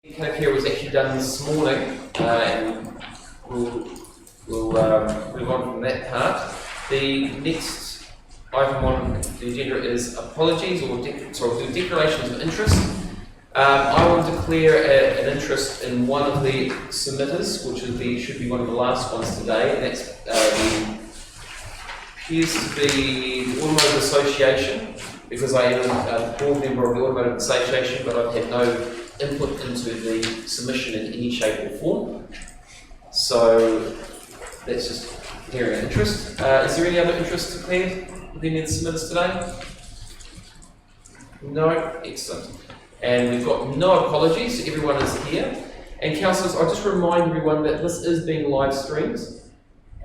Care was actually done this morning, and we'll move on from that part. The next item on the agenda is apologies or declarations of interest. I will declare an interest in one of the submitters, which should be one of the last ones today, and that's appears to be the Automotive Association, because I am a board member of the Automotive Association, but I've had no input into the submission in any shape or form. So that's just declaring an interest. Is there any other interest declared with any of the submitters today? No? Excellent. And we've got no apologies, so everyone is here. And councillors, I'll just remind everyone that this is being live streamed.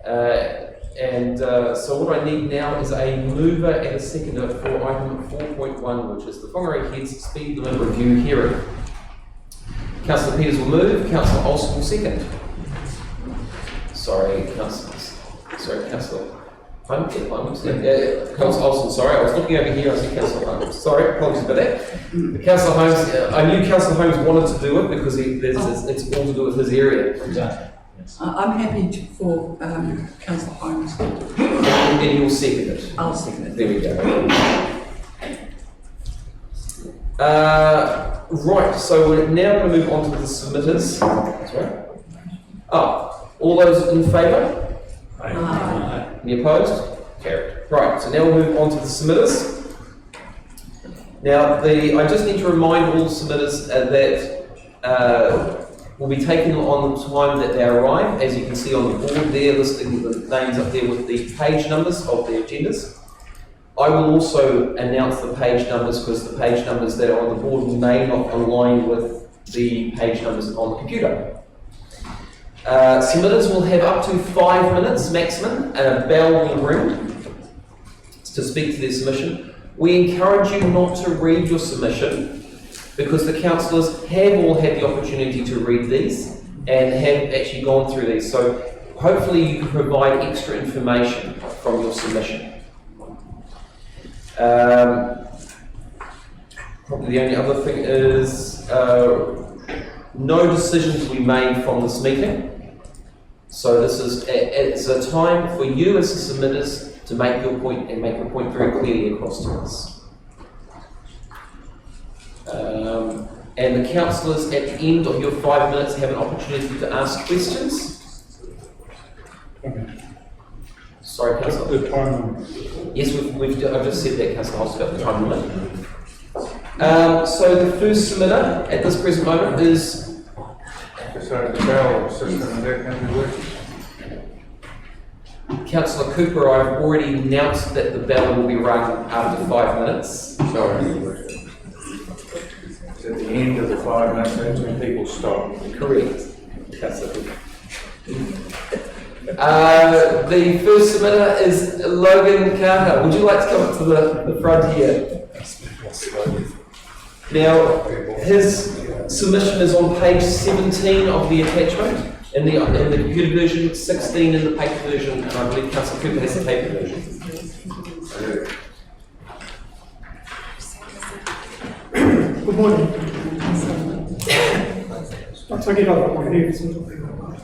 So what I need now is a mover and a seconder for item 4.1, which is the Whangarei Heads Speed Limit Review hearing. Councillor Peters will move, Councillor Olsen will second. Councillor Holmes, Councillor Olsen, sorry, I was looking over here, I said Councillor Holmes. Sorry, apologies for that. Councillor Holmes, I knew Councillor Holmes wanted to do it because it's all to do with his area. I'm happy for Councillor Holmes. And you'll second it. I'll second it. There we go. Right, so we're now going to move on to the submitters. That's right. All those in favour? Aye. Any opposed? Carried. Right, so now we'll move on to the submitters. Now, I just need to remind all submitters that will be taken on the time that they arrive. As you can see on the board there, listing the names up there with the page numbers of the agendas. I will also announce the page numbers because the page numbers that are on the board may not align with the page numbers on the computer. Submitters will have up to 5 minutes maximum, and a bell will ring to speak to their submission. We encourage you not to read your submission because the councillors have all had the opportunity to read these and have actually gone through these. So hopefully you can provide extra information from your submission. Probably the only other thing is no decisions will be made from this meeting. So it's a time for you as the submitters to make your point and make your point very clearly across to us. And the councillors at the end of your 5 minutes have an opportunity to ask questions. Okay. Sorry, Councillor. The time limit. Yes, I've just said that, Councillor Holmes, about the time limit. So the first submitter at this present moment is... So the bell system, is that going to be working? Councillor Cooper, I've already announced that the bell will be rung after 5 minutes. Sorry. It's at the end of the 5 minutes, that's when people stop. Correct, Councillor Cooper. The first submitter is Logan Carter. Would you like to come up to the front here? Now, his submission is on page 17 of the attachment, in the computer version, 16 in the paper version, and I believe Councillor Cooper has the paper version. Good morning. Once I get over my nerves, it'll be all right.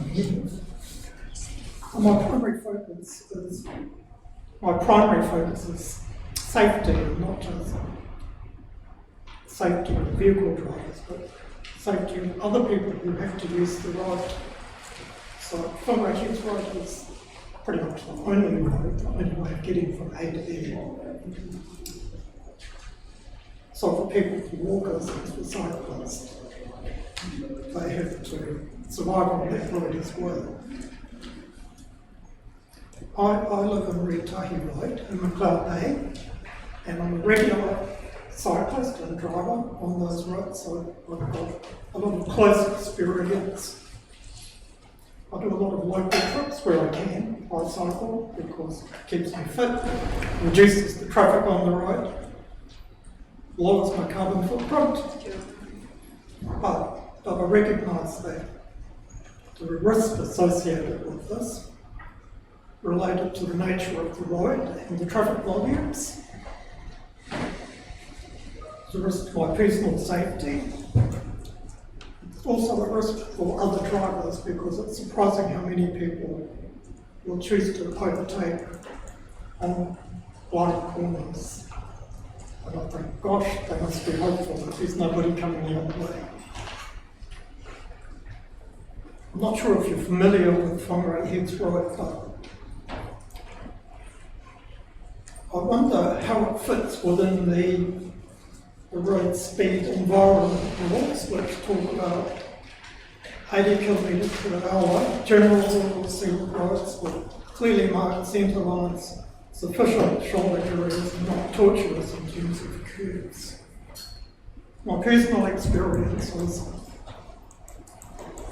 My primary focus is safety, and not just safety of vehicle drivers, but safety of other people who have to use the road. So Whangarei Heads Road is pretty much the only way of getting from A to B. So for people, for walkers and for cyclists, they have to survive on that road as well. I live in Retahi Road in McLeod Bay, and I'm a regular cyclist and driver on those roads, so I've got a lot of close experience. I do a lot of local trips where I can by cycle because it keeps me fit, reduces the traffic on the road, lowers my carbon footprint, but I recognise that the risk associated with this related to the nature of the road and the traffic volumes, the risk to my personal safety, also a risk for other drivers because it's surprising how many people will choose to overtake on blind corners. And I think, gosh, they must be hopeful that there's nobody coming the other way. I'm not sure if you're familiar with Whangarei Heads Road, but I wonder how it fits within the road speed environment rules, which talk about 80 kilometres per hour, general rural sealed roads with clearly marked centre lines, sufficient shoulder areas, and not tortuous in terms of curves. My personal experience was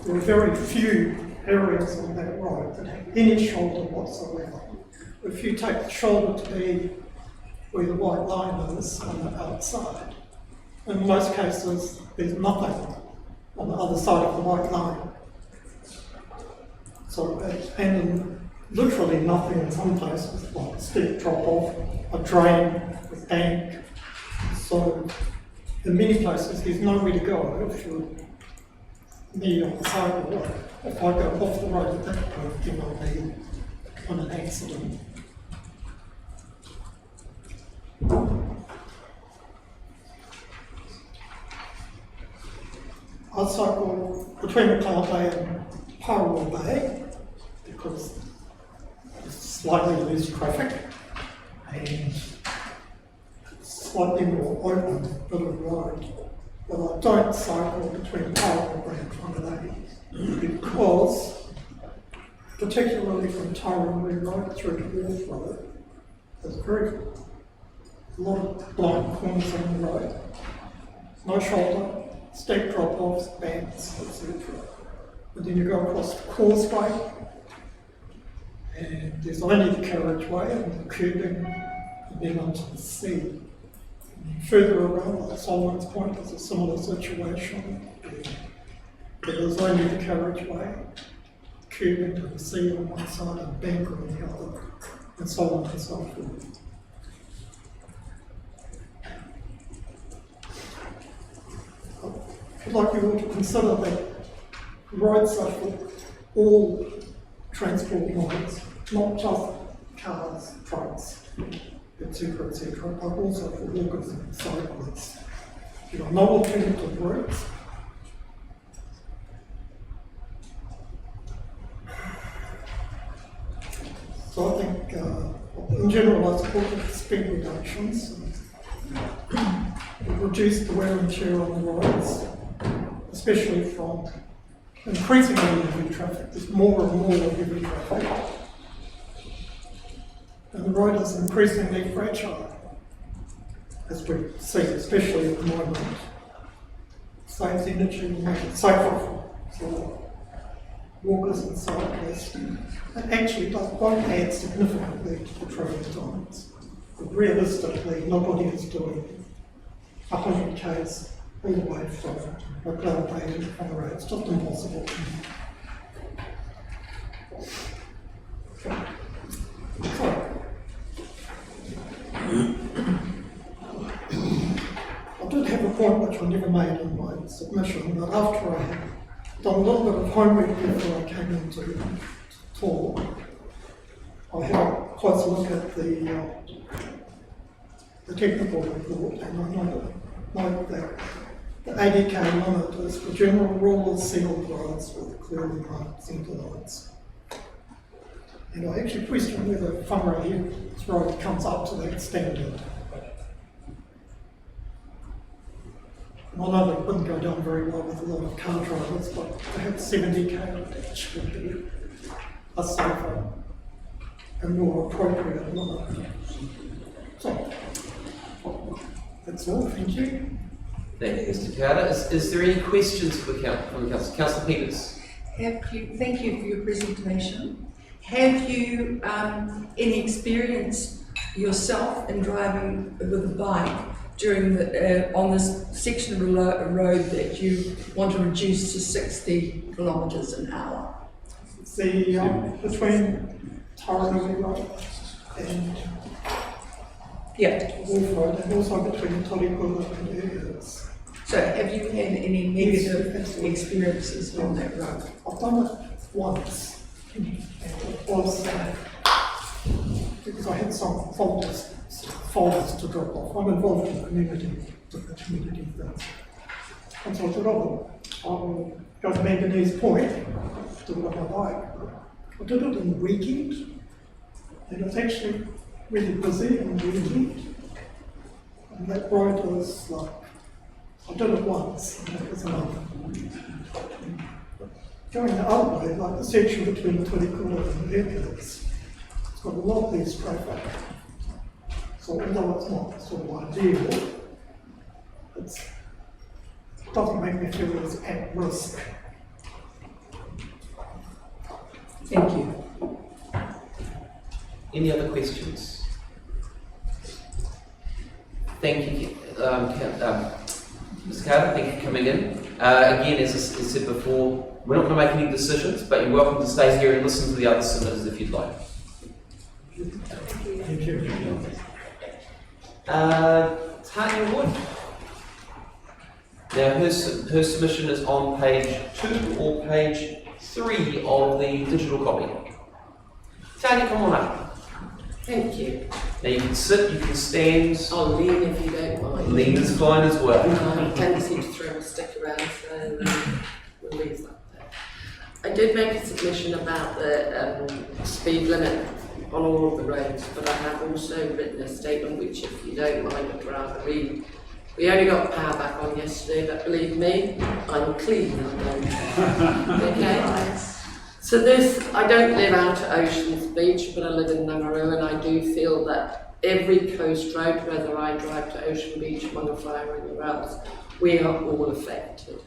there are very few areas on that road that have any shoulder whatsoever. If you take the shoulder to be where the white line is on the outside, in most cases there's nothing on the other side of the white line. So, and literally nothing in some places, like a steep drop off, a drain, a bank. So in many places there's nowhere to go if you're me on the side of the road. If I go off the road at that point, then I'll be on an accident. I cycle between McLeod Bay and Parrawal Bay because there's slightly less traffic and slightly more open bit of road. But I don't cycle between Parrawal Bay and Whangarei because, particularly from Tauranga Road through to Wharf Road, there's a lot of blind corners on the road, no shoulder, steep drop-offs, banks, etc. But then you go across the causeway, and there's only the carriageway and the curbing, and then onto the sea. And further around, like Solomon's Point, there's a similar situation. There's only the carriageway, curbing to the sea on one side and bank on the other, and so on and so forth. I'd like you all to consider that roads are for all transport modes, not just cars, trucks, etc., but also for walkers and cyclists. There are no alternative routes. So I think, in general, I support the speed reductions. We've reduced the wear and tear on the roads, especially from increasingly heavy traffic. There's more and more heavy traffic. And the road is increasingly fragile, as we see, especially at the moment. Saves energy, will make it safer for walkers and cyclists. It actually won't add significantly to the travel times. But realistically, nobody is doing 100 k's all the way from McLeod Bay to Whangarei. It's just impossible. So, I did have a point which I never made in my submission, but after I had done a little bit of homework before I came into talk, I had a closer look at the technical report, and I note that the 80k limit is for general rural sealed roads with clearly marked centre lines. And I actually question whether Whangarei Heads Road comes up to that standard. And I know that wouldn't go down very well with a lot of car drivers, but perhaps 70k would actually be a safer and more appropriate limit. So, that's all, thank you. Thank you, Mr. Carter. Is there any questions from the Council? Councillor Peters. Thank you for your presentation. Have you any experience yourself in driving with a bike during the on this section of the road that you want to reduce to 60 kilometres an hour? The between Tauranga Road and Wharf Road, and also between Tolikula and Areas. So have you had any negative experiences on that road? I've done it once, and it was because I had some folders to drop off. I'm involved in community things. And so I thought, oh, I'll go to Manganese Point, do it on my bike. I did it in the weekend, and it's actually really busy on the weekend. And that road was like, I did it once, and that was enough. Going the other way, like the section between the 20 Coolers and the airports, it's got a lot less traffic. So although it's not sort of ideal, it doesn't make me feel as at risk. Thank you. Any other questions? Thank you, Mr. Carter, thank you for coming in. Again, as I said before, we're not going to make any decisions, but you're welcome to stay here and listen to the other submitters if you'd like. Thank you. Tanya Wood. Now, her submission is on page 2 or page 3 of the digital copy. Tanya, come on up. Thank you. Now you can sit, you can stand. I'll lean if you don't mind. Lean is fine as well. I have a tendency to throw a stick around, so we'll leave that there. I did make a submission about the speed limit on all of the roads, but I have also written a statement which, if you don't mind, I'd rather read. We only got power back on yesterday, but believe me, I'm clean. I don't care. Okay? So this, I don't live out at Oceans Beach, but I live in Whangarei, and I do feel that every coast road, whether I drive to Ocean Beach, Whangarei, or anywhere else, we are all affected.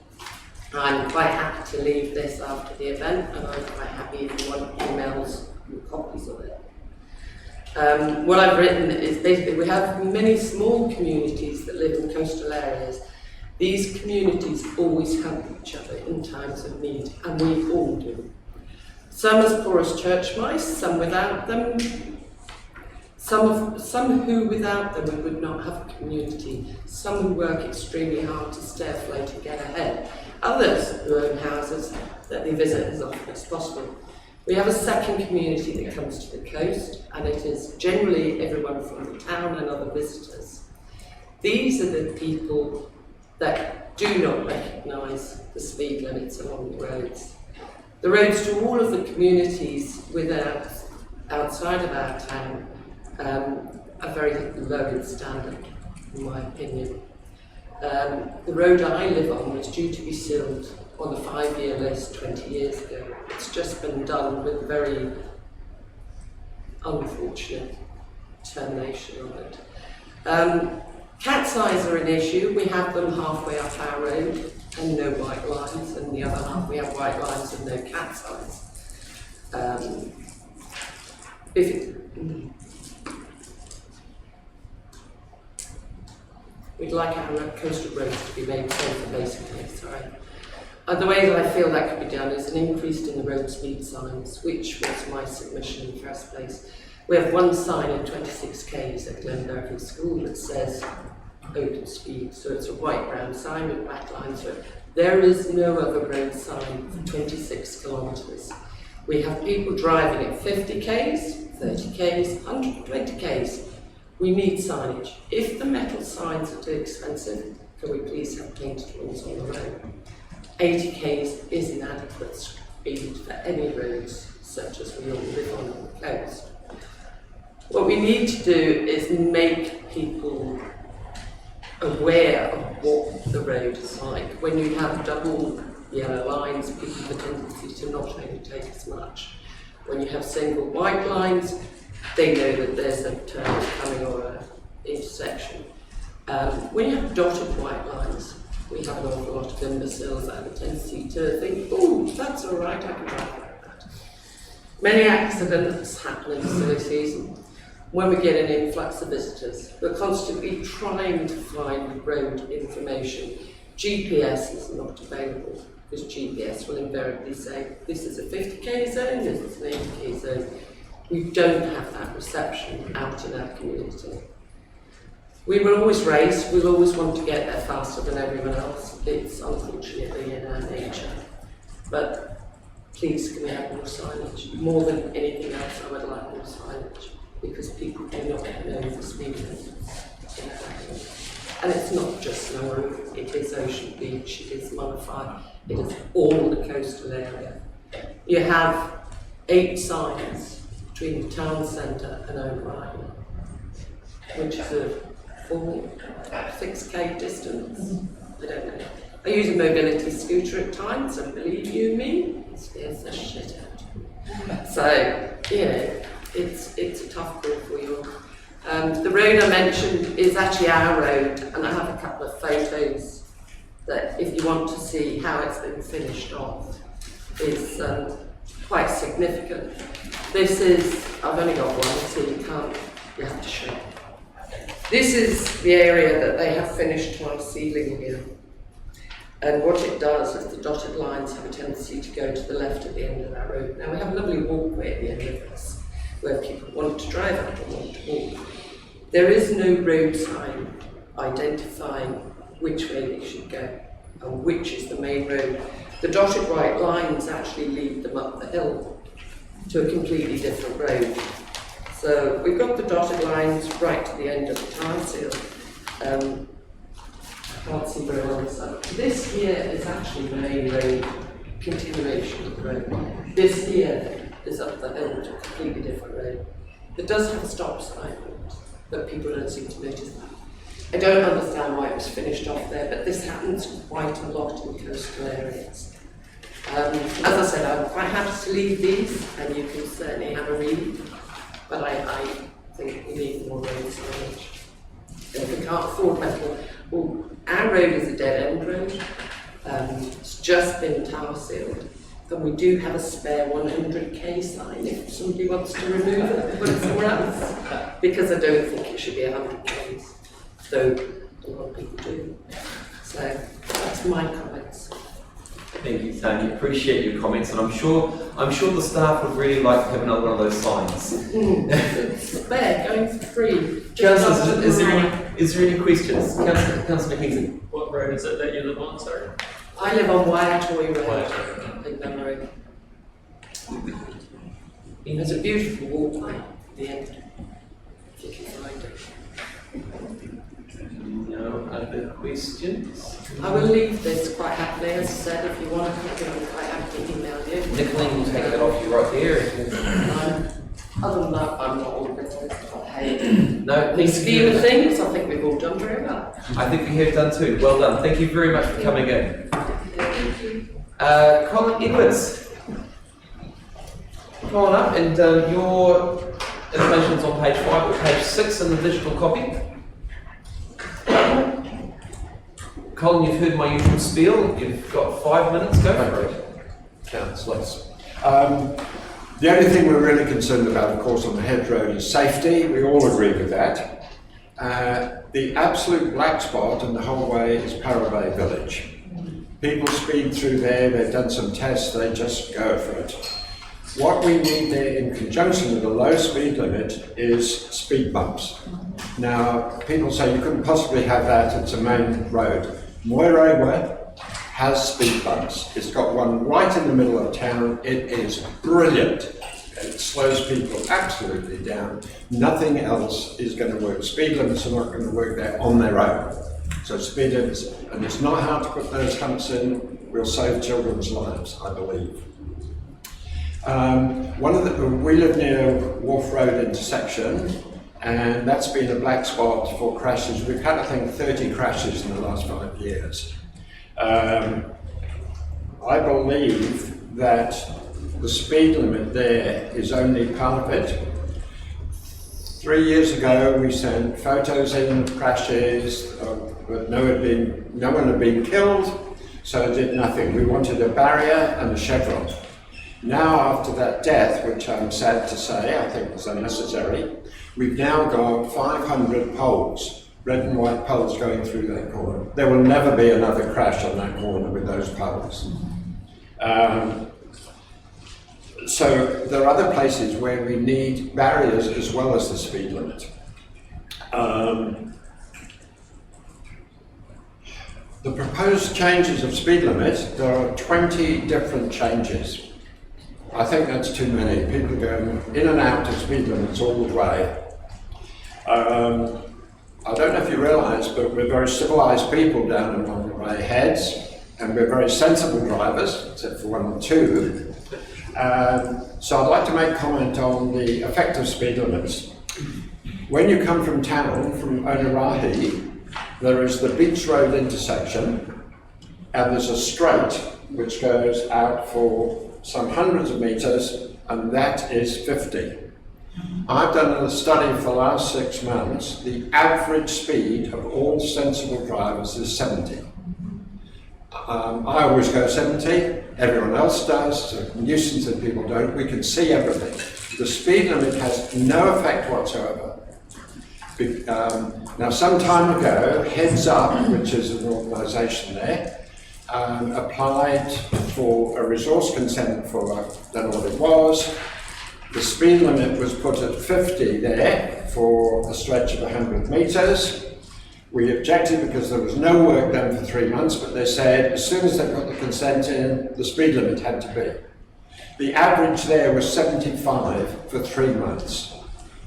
I'm quite happy to leave this after the event, and I'm quite happy if you want emails and copies of it. What I've written is basically we have many small communities that live in coastal areas. These communities always help each other in times of need, and we all do. Some as poor as church mice, some without them. Some who without them would not have a community. Some who work extremely hard to stay afloat and get ahead. Others who own houses that they visit as often as possible. We have a second community that comes to the coast, and it is generally everyone from the town and other visitors. These are the people that do not recognise the speed limits along the roads. The roads to all of the communities outside of our town are very low in standard, in my opinion. The road I live on was due to be sealed on the 5-year list 20 years ago. It's just been done with very unfortunate termination of it. Cat's eyes are an issue. We have them halfway up our road and no white lines, and the other half we have white lines and no cat's eyes. We'd like our coastal roads to be made safer, basically, sorry. The way that I feel that could be done is an increase in the road speed signs, which was my submission in the first place. We have one sign at 26 k's at Glenbervie School that says open speed, so it's a white brown sign with black lines through it. There is no other road sign for 26 kilometres. We have people driving at 50 k's, 30 k's, 120 k's. We need signage. If the metal signs are too expensive, can we please have painted ones on the road? 80 k's is inadequate speed for any roads such as we all live on the coast. What we need to do is make people aware of what the road is like. When you have double yellow lines, people have a tendency to not only take as much. When you have single white lines, they know that there's a turn coming or an intersection. When you have dotted white lines, we have an awful lot of imbeciles that have a tendency to think, oh, that's all right, I can drive like that. Many accidents happen in the silly season. When we get an influx of visitors, we're constantly trying to find road information. GPS is not available because GPS will invariably say, this is a 50k zone, this is an 80k zone. We don't have that reception out in our community. We will always race, we'll always want to get there faster than everyone else. It's unfortunately in our nature. But please can we have more signage? More than anything else, I would like more signage, because people do not know the speed limit. And it's not just Whangarei, it is Ocean Beach, it is Whangarei, it is all the coastal area. You have 8 signs between the town centre and Whangarei, which is a 6k distance. I don't know. I use a mobility scooter at times, and believe you me, it scares the shit out. So, you know, it's a tough call for you. The road I mentioned is actually our road, and I have a couple of photos that, if you want to see how it's been finished off, is quite significant. This is, I've only got one, so you have to show it. This is the area that they have finished my ceiling here. And what it does is the dotted lines have a tendency to go to the left at the end of that road. Now we have a lovely walkway at the end of this, where people want to drive up and want to walk. There is no road sign identifying which way they should go and which is the main road. The dotted white lines actually lead them up the hill to a completely different road. So we've got the dotted lines right to the end of the time seal. I can't see very well this side. This here is actually the main road, continuation of the road. This here is up the hill to a completely different road. It does have a stop sign, but people don't seem to notice that. I don't understand why it was finished off there, but this happens quite a lot in coastal areas. As I said, I'm quite happy to leave these, and you can certainly have a read, but I think we need more road signage. If we can't afford metal, well, our road is a dead-end road. It's just been tower sealed, and we do have a spare 100k sign if somebody wants to remove it and put it somewhere else, because I don't think it should be 100k's, though a lot of people do. So that's my comments. Thank you, Tanya. Appreciate your comments, and I'm sure the staff would really like to have another one of those signs. It's spare, going for free. Councillors, is there any questions? Councillor Kingsley. What road is it that you live on, sorry? I live on Whangarei Road in Whangarei. There's a beautiful walkway at the end, if you can find it. No other questions? I will leave this quite happily, as I said, if you want to copy, I'm quite happy to email you. Nicoline will take that off you right there. Other than that, I'm not all business, but hey, No, the scheme of things, I think we've all done very well. I think we have done too. Well done. Thank you very much for coming in. Thank you. Colin Edwards, come on up, and your information's on page 5 or page 6 in the digital copy. Colin, you've heard my usual spiel. You've got 5 minutes. Go for it. Councillors. The only thing we're really concerned about, of course, on the head road is safety. We all agree with that. The absolute black spot in the whole way is Parra Bay Village. People speed through there, they've done some tests, they just go for it. What we need there in conjunction with a low speed limit is speed bumps. Now, people say you couldn't possibly have that, it's a main road. Whangarei has speed bumps. It's got one right in the middle of town. It is brilliant. It slows people absolutely down. Nothing else is going to work. Speed limits are not going to work there on their own. So speed limits, and it's not hard to put those humps in. We'll save children's lives, I believe. We live near Wharf Road intersection, and that's been a black spot for crashes. We've had, I think, 30 crashes in the last 5 years. I believe that the speed limit there is only part of it. 3 years ago, we sent photos in of crashes, but no one had been killed, so it did nothing. We wanted a barrier and a chevron. Now, after that death, which I'm sad to say, I think was unnecessary, we've now got 500 poles, red and white poles going through that corner. There will never be another crash on that corner with those poles. So there are other places where we need barriers as well as the speed limit. The proposed changes of speed limit, there are 20 different changes. I think that's too many. People going in and out of speed limits all the way. I don't know if you realise, but we're very civilised people down in Whangarei Heads, and we're very sensible drivers, except for one or two. So I'd like to make comment on the effect of speed limits. When you come from town, from Whangarei, there is the Beach Road intersection, and there's a straight which goes out for some hundreds of metres, and that is 50. I've done a study for the last 6 months. The average speed of all sensible drivers is 70. I always go 70, everyone else does, it's a nuisance that people don't. We can see everything. The speed limit has no effect whatsoever. Now, some time ago, Heads Up, which is an organisation there, applied for a resource consent for, I don't know what it was. The speed limit was put at 50 there for a stretch of 100 metres. We objected because there was no work done for 3 months, but they said as soon as they put the consent in, the speed limit had to be. The average there was 75 for 3 months.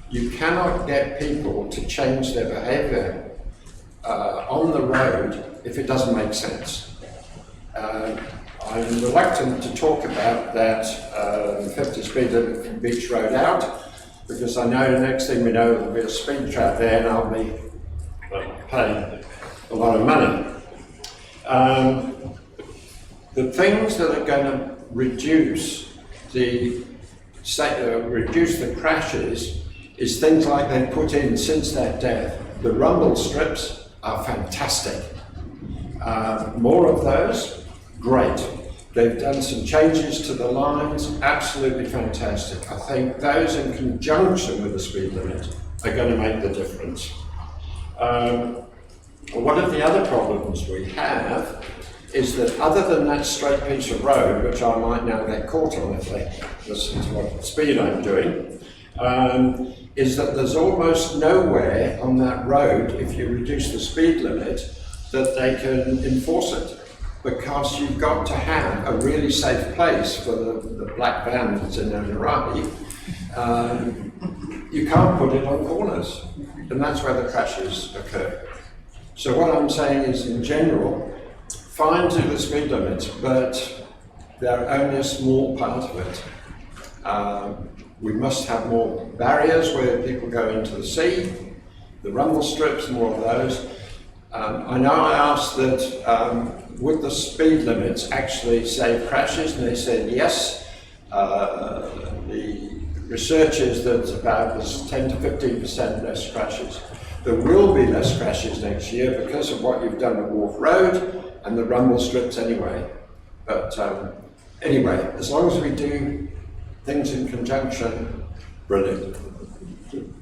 You cannot get people to change their behaviour on the road if it doesn't make sense. I'm reluctant to talk about that 50 speed limit from Beach Road out, because I know the next thing we know there'll be a speed trap there and I'll be paying a lot of money. The things that are going to reduce the crashes is things like they've put in since that death. The rumble strips are fantastic. More of those, great. They've done some changes to the lines, absolutely fantastic. I think those in conjunction with the speed limit are going to make the difference. One of the other problems we have is that other than that straight piece of road, which I might now get caught on if they listen to what speed I'm doing, is that there's almost nowhere on that road, if you reduce the speed limit, that they can enforce it. Because you've got to have a really safe place for the black van that's in Whangarei. You can't put it on corners, and that's where the crashes occur. So what I'm saying is, in general, fine to the speed limits, but they're only a small part of it. We must have more barriers where people go into the sea, the rumble strips, more of those. I know I asked that would the speed limits actually save crashes, and they said yes. The research is that about 10 to 15% less crashes. There will be less crashes next year because of what you've done at Wharf Road and the rumble strips anyway. But anyway, as long as we do things in conjunction, brilliant.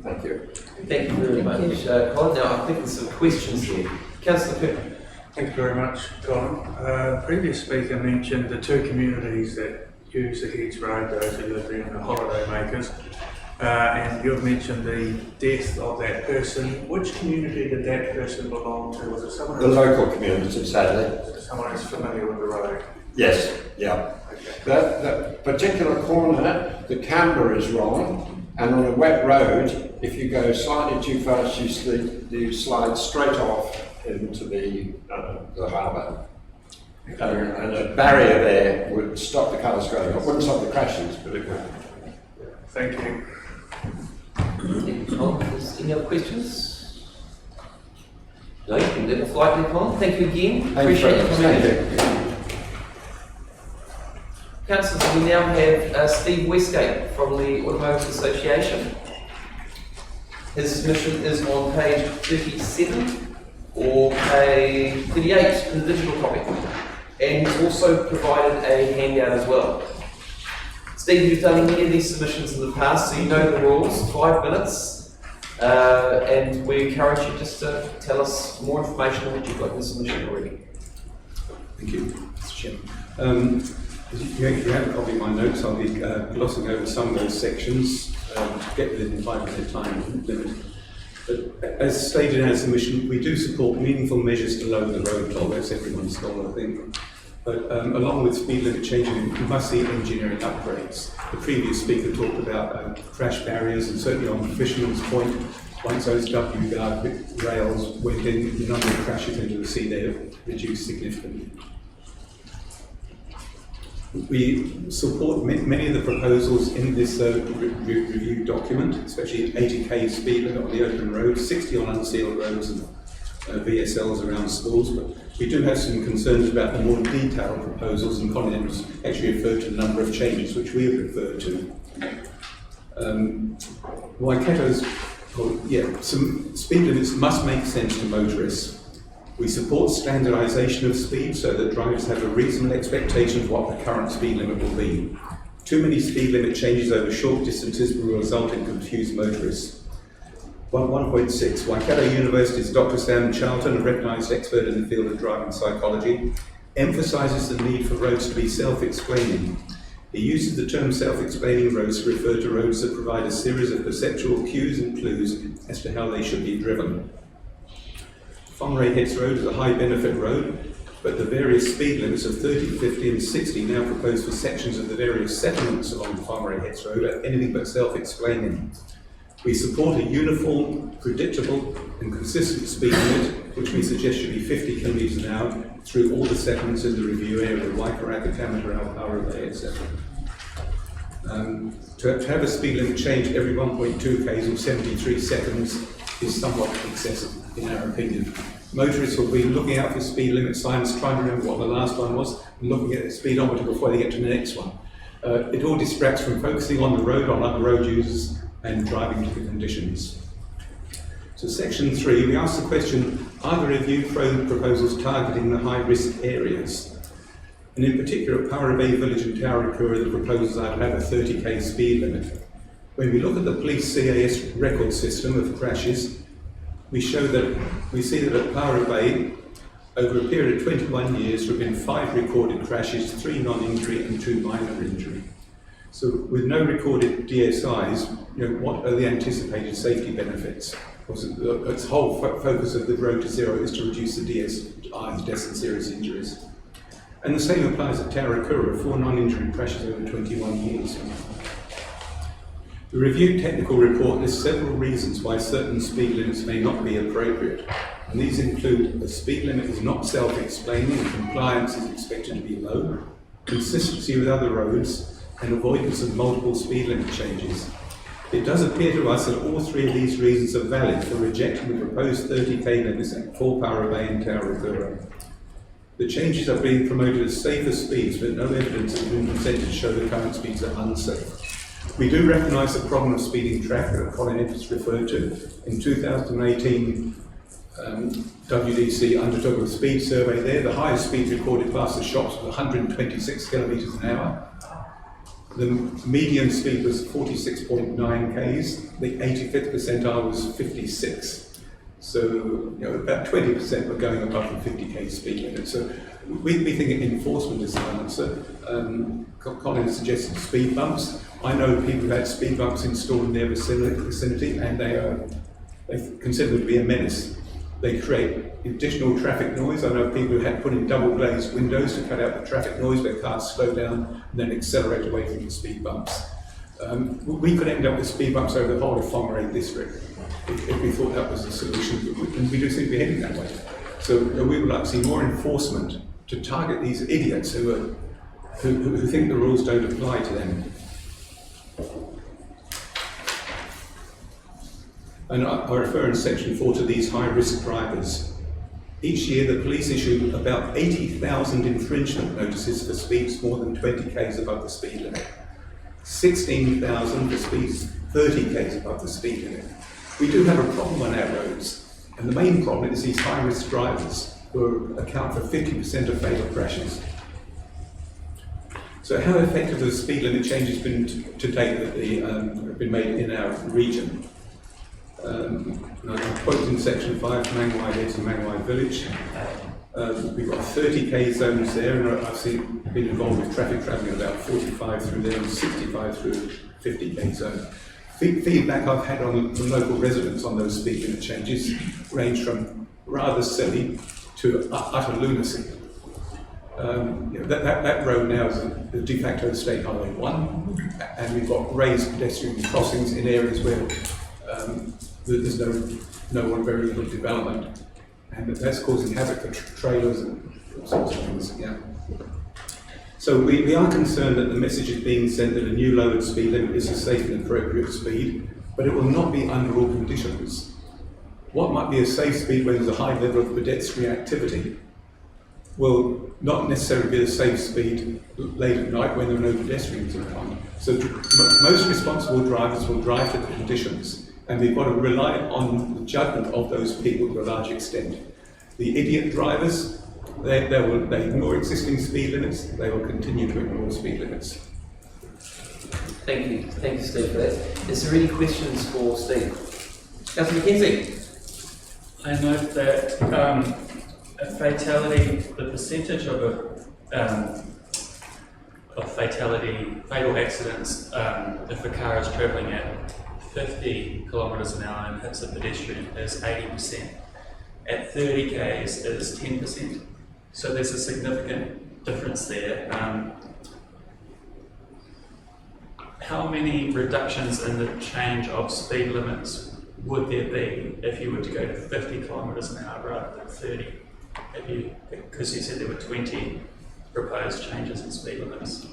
Thank you. Thank you very much, Colin. Now, I think there's some questions here. Councillor Cooper. Thank you very much, Colin. Previous speaker mentioned the two communities that use the Heads Road, those who live there and the holiday makers. And you've mentioned the death of that person. Which community did that person belong to? Was it someone The local community, sadly. Someone who's familiar with the road? Yes, yeah. Okay. That particular corner, the camber is wrong, and on a wet road, if you go slightly too fast, you slide straight off into the harbour. And a barrier there would stop the cars going off. Wouldn't stop the crashes, but it would. Thank you. Thank you, Colin. Any other questions? No, you can let the flight there, Colin. Thank you again. Appreciate you coming in. Councillors, we now have Steve Westgate from the Automotive Association. His submission is on page 37 or page 38 in the digital copy. And he's also provided a handout as well. Steve, you've done many of these submissions in the past, so you know the rules. 5 minutes, and we encourage you just to tell us more information on what you've got in the submission already. Thank you, Mr. Chairman. As you have a copy of my notes, I'll be glossing over some of those sections to get within 5 minute time limit. But as stated in our submission, we do support meaningful measures to lower the road toll. That's everyone's goal, I think. But along with speed limit changing, we must see engineering upgrades. The previous speaker talked about crash barriers, and certainly on the fisherman's point, once those W-guard rails went in, the number of crashes into the sea there reduced significantly. We support many of the proposals in this review document, especially 80k speed limit on the open road, 60 on unsealed roads, and VSLs around schools. But we do have some concerns about the more detailed proposals, and Colin has actually referred to the number of changes which we have referred to. Waikato's, some speed limits must make sense to motorists. We support standardisation of speed so that drivers have a reasonable expectation of what the current speed limit will be. Too many speed limit changes over short distances will result in confused motorists. 1.6. Waikato University's Dr. Sam Charlton, a recognised expert in the field of driving psychology, emphasises the need for roads to be self-explaining. He uses the term self-explaining roads to refer to roads that provide a series of perceptual cues and clues as to how they should be driven. Whangarei Heads Road is a high benefit road, but the various speed limits of 30, 50 and 60 now proposed for sections of the various settlements along the Whangarei Heads Road are anything but self-explaining. We support a uniform, predictable and consistent speed limit, which we suggest should be 50 kilometres an hour through all the settlements in the review area, Waikaraka, Tamata, Alpara Bay, etc. To have a speed limit change every 1.2 k's or 73 seconds is somewhat excessive, in our opinion. Motorists will be looking out for speed limit signs, trying to remember what the last one was, and looking at the speedometer before they get to the next one. It all distracts from focusing on the road, on other road users, and driving to the conditions. So section 3, we ask the question, are the review proposals targeting the high-risk areas? And in particular, at Para Bay Village and Taurikura, the proposals are to have a 30k speed limit. When we look at the police CAS record system of crashes, we see that at Para Bay, over a period of 21 years, there have been 5 recorded crashes, 3 non-injury and 2 minor injury. So with no recorded DSIs, what are the anticipated safety benefits? Its whole focus of the Road to Zero is to reduce the DSIs, deaths and serious injuries. And the same applies at Taurikura, 4 non-injury crashes over 21 years. The reviewed technical report lists several reasons why certain speed limits may not be appropriate. And these include a speed limit is not self-explaining and compliance is expected to be low, consistency with other roads, and avoidance of multiple speed limit changes. It does appear to us that all 3 of these reasons are valid for rejecting the proposed 30k limits at Para Bay and Taurikura. The changes are being promoted as safer speeds, but no evidence has been presented to show the current speeds are unsafe. We do recognise the problem of speeding traffic that Colin Evans referred to. In 2018, WDC undertook a speed survey there. The highest speed recorded past the shops was 126 kilometres an hour. The median speed was 46.9 k's. The 85th percentile was 56. So, about 20% were going above the 50k speed limit. So, we think enforcement is the answer. Colin suggested speed bumps. I know people who had speed bumps installed in their vicinity, and they consider them to be a menace. They create additional traffic noise. I know people who had put in double glazed windows to cut out the traffic noise where cars slow down and then accelerate away from the speed bumps. We could end up with speed bumps over the whole of Whangarei district if we thought that was the solution, and we do seem to be heading that way. So we would like to see more enforcement to target these idiots who think the rules don't apply to them. And I refer in section 4 to these high-risk drivers. Each year the police issue about 80,000 infringement notices for speeds more than 20 k's above the speed limit. 16,000 for speeds 30 k's above the speed limit. We do have a problem on our roads, and the main problem is these high-risk drivers who account for 50% of fatal crashes. So how effective have the speed limit changes been to date that have been made in our region? I'm quoting section 5, Whangarei Heads and Whangarei Village. We've got 30k zones there, and I've been involved with traffic travelling about 45 through there and 65 through 50k zone. Feedback I've had from local residents on those speed limit changes range from rather silly to utter lunacy. That road now is a de facto State Highway 1, and we've got raised pedestrian crossings in areas where there's very little development, and that's causing havoc for trailers and all sorts of things. Yeah. So we are concerned that the message is being sent that a new lowered speed limit is a safe and appropriate speed, but it will not be under all conditions. What might be a safe speed when there's a high level of pedestrian activity will not necessarily be a safe speed late at night when there are no pedestrians around. So most responsible drivers will drive to the conditions, and we've got to rely on the judgment of those people to a large extent. The idiot drivers, they ignore existing speed limits, they will continue to ignore speed limits. Thank you, Steve, for that. Is there any questions for Steve? Councillor McKenzie. I note that a fatality, the percentage of fatal accidents if a car is travelling at 50 kilometres an hour and hits a pedestrian is 80%. At 30 k's is 10%. So there's a significant difference there. How many reductions in the change of speed limits would there be if you were to go to 50 kilometres an hour rather than 30? Because you said there were 20 proposed changes in speed limits.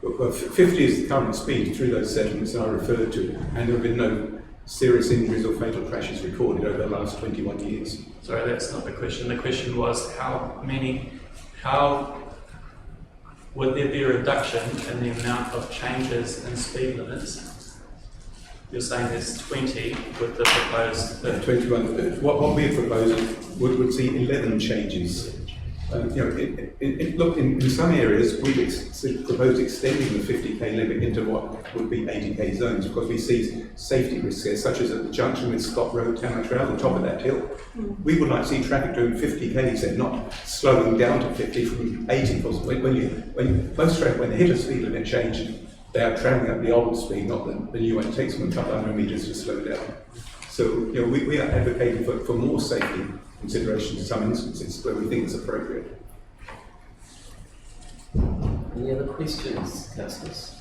Well, 50 is the current speed through those settlements that I referred to, and there have been no serious injuries or fatal crashes recorded over the last 21 years. Sorry, that's not the question. The question was how would there be a reduction in the amount of changes in speed limits? You're saying there's 20 with the proposed 21. What we're proposing would see 11 changes. In some areas we've proposed extending the 50k limit into what would be 80k zones because we see safety risks there, such as at the junction with Scott Road, Tamar Trail, the top of that hill. We would like to see traffic doing 50k's and not slowing down to 50 from 80, because when most traffic, when they hit a speed limit change, they are travelling at the old speed, not the new one. It takes them a couple hundred metres to slow down. So we are advocating for more safety considerations in some instances where we think it's appropriate. Any other questions, councillors?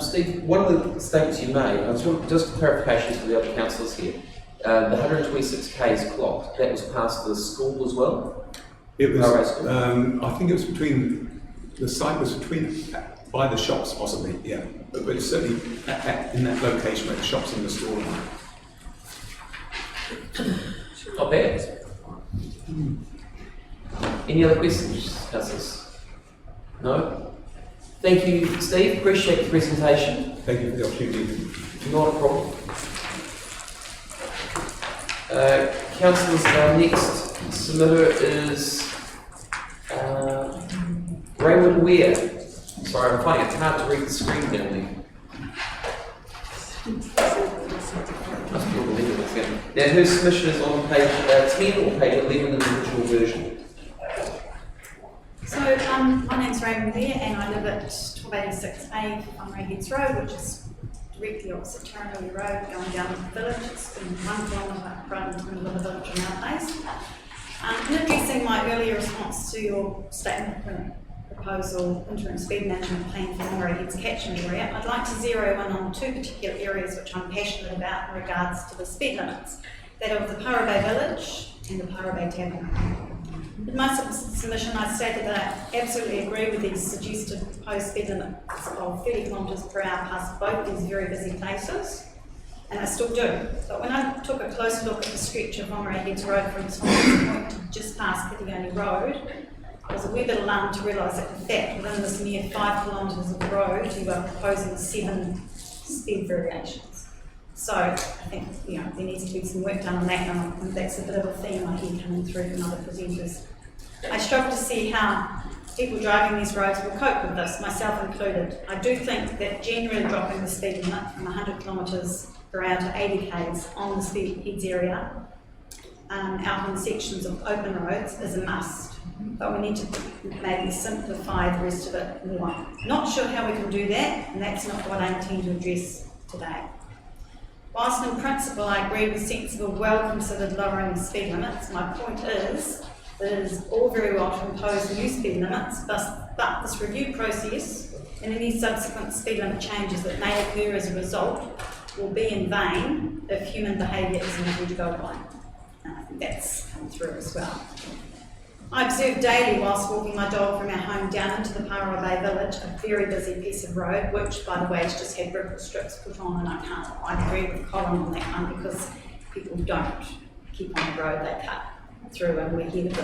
Steve, one of the statements you made, I just want clarifications for the other councillors here. The 126k is clocked. That was past the school as well? It was, I think it was between, the site was between, by the shops possibly, yeah. But it's certainly in that location where the shops in the store are. Not bad. Any other questions, councillors? No? Thank you, Steve. Appreciate the presentation. Thank you for the opportunity. Not a problem. Councillors, our next submitter is Raymond Weir. Sorry, I'm finding it hard to read the screen down there. Must be all the letters again. Now, her submission is on page 10 or page 11 in the original version. So, my name's Raymond Weir and I live at 1286A Whangarei Heads Road, which is directly opposite Taranui Road, going down to the village. It's in 1 kilometre right into the middle of the village of Mount Base. In addressing my earlier response to your statement proposal interim speed management plan for Whangarei Heads catchment area, I'd like to zero in on 2 particular areas which I'm passionate about in regards to the speed limits, that of the Whangarei Village and the Whangarei Tavern. In my submission, I stated that I absolutely agree with these suggested proposed speed limits of 30 kilometres per hour past both these very busy places, and I still do. But when I took a close look at the stretch of Whangarei Heads Road from Thompson Point to just past Pitioni Road, I was a wee bit alarmed to realise that in fact within this mere 5 kilometres of road you are proposing 7 speed variations. So I think there needs to be some work done on that, and that's a bit of a theme I hear coming through from other presenters. I struggle to see how people driving these roads will cope with this, myself included. I do think that generally dropping the speed limit from 100 kilometres per hour to 80 k's on the speed heads area out in sections of open roads is a must. But we need to maybe simplify the rest of it more. Not sure how we can do that, and that's not what I intend to address today. Whilst in principle I agree with sensible, well-considered lowering of speed limits, my point is that it is all very well to impose new speed limits, but this review process and any subsequent speed limit changes that may occur as a result will be in vain if human behaviour isn't able to go by. And I think that's come through as well. I observe daily whilst walking my dog from our home down into the Whangarei Village, a very busy piece of road, which by the way has just had ripple strips put on, and I agree with Colin on that one, because people don't keep on the road, they cut through and we're here the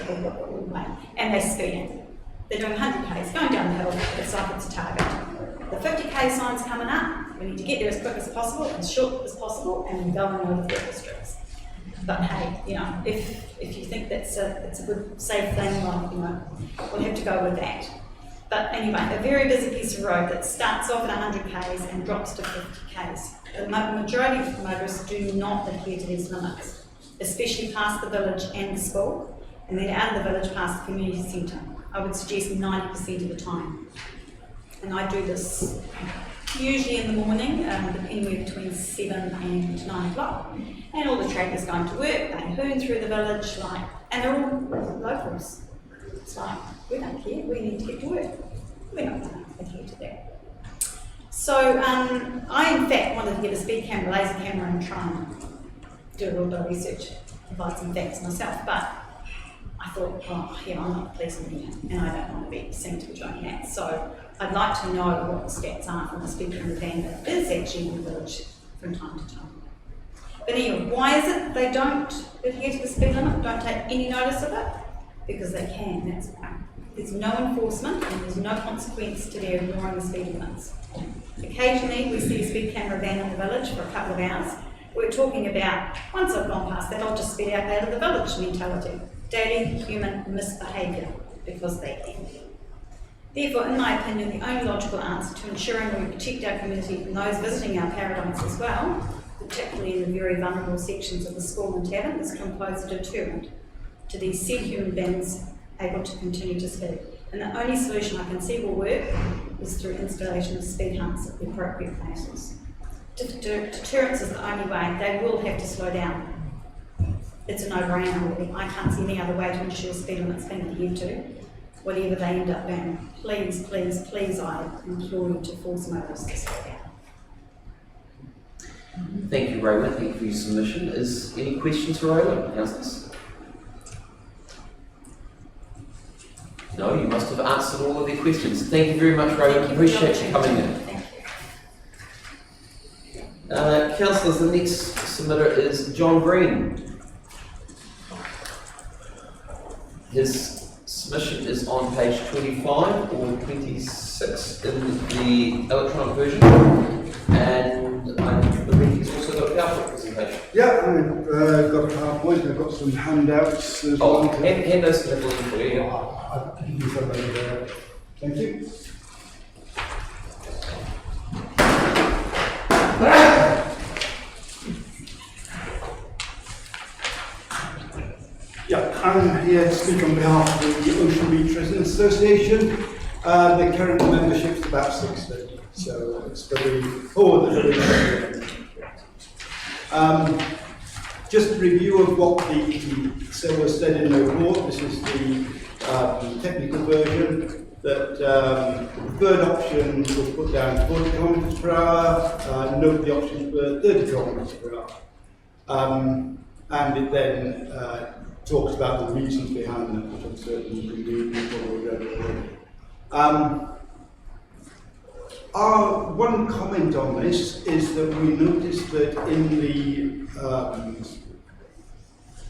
way, and they're speeding. They're doing 100 k's, going down the hill, it's like it's a target. The 50k sign's coming up, we need to get there as quick as possible, as short as possible, and we're going over the ripple strips. But hey, you know, if you think it's a good, safe thing, well, you know, we'll have to go with that. But anyway, a very busy piece of road that starts off at 100 k's and drops to 50 k's. The majority of motorists do not adhere to these limits, especially past the village and the school, and then out of the village past the community centre. I would suggest 90% of the time. And I do this usually in the morning, anywhere between 7 and 9 o'clock. And all the trackers going to work, they hoon through the village, and they're all locals. It's like, we don't care, we need to get to work. We're not going to adhere to that. So I in fact wanted to get a speed camera, laser camera, and try and do a little bit of research, provide some facts myself, but I thought, oh, yeah, I'm not a policeman here, and I don't want to be seen to be doing that. So I'd like to know what the stats are from the speed camera van that is actually in the village from time to time. But anyway, why is it they don't adhere to the speed limit, don't take any notice of it? Because they can, that's why. There's no enforcement and there's no consequence to their ignoring the speed limits. Occasionally we see a speed camera van in the village for a couple of hours. We're talking about, once I've gone past that, I'll just speed out of the village mentality. Daily human misbehaviour, because they can. Therefore, in my opinion, the only logical answer to ensuring we protect our community and those visiting our paradise as well, particularly in the very vulnerable sections of the school and tavern, is to impose a deterrent to these said human beings able to continue to speed. And the only solution I can see will work is through installation of speed humps at the appropriate places. Deterrence is the only way. They will have to slow down. It's a no-brainer, really. I can't see any other way to ensure speed limits being adhered to, whatever they end up being. Please, please, please, I implore you to force motorists to slow down. Thank you, Raymond. Thank you for your submission. Is any questions for Raymond? How's this? No, you must have answered all of their questions. Thank you very much, Raymond. Appreciate you coming in. Thank you. Councillors, the next submitter is John Green. His submission is on page 25 or 26 in the electronic version, and I believe he's also got a PowerPoint presentation. Yeah, I've got a PowerPoint and I've got some handouts as well. Hand those to the for you. I'll give you something there. Thank you. Yeah, I'm here to speak on behalf of the Ocean Beach Residents Association. The current membership is about 60, so it's very forward. Just a review of what the Silver said in the report. This is the technical version. That the third option was put down to 40 kilometres per hour. Note the options were 30 kilometres per hour. And it then talks about the reasons behind that, which I'm certain you can read before we go. Our one comment on this is that we noticed that in the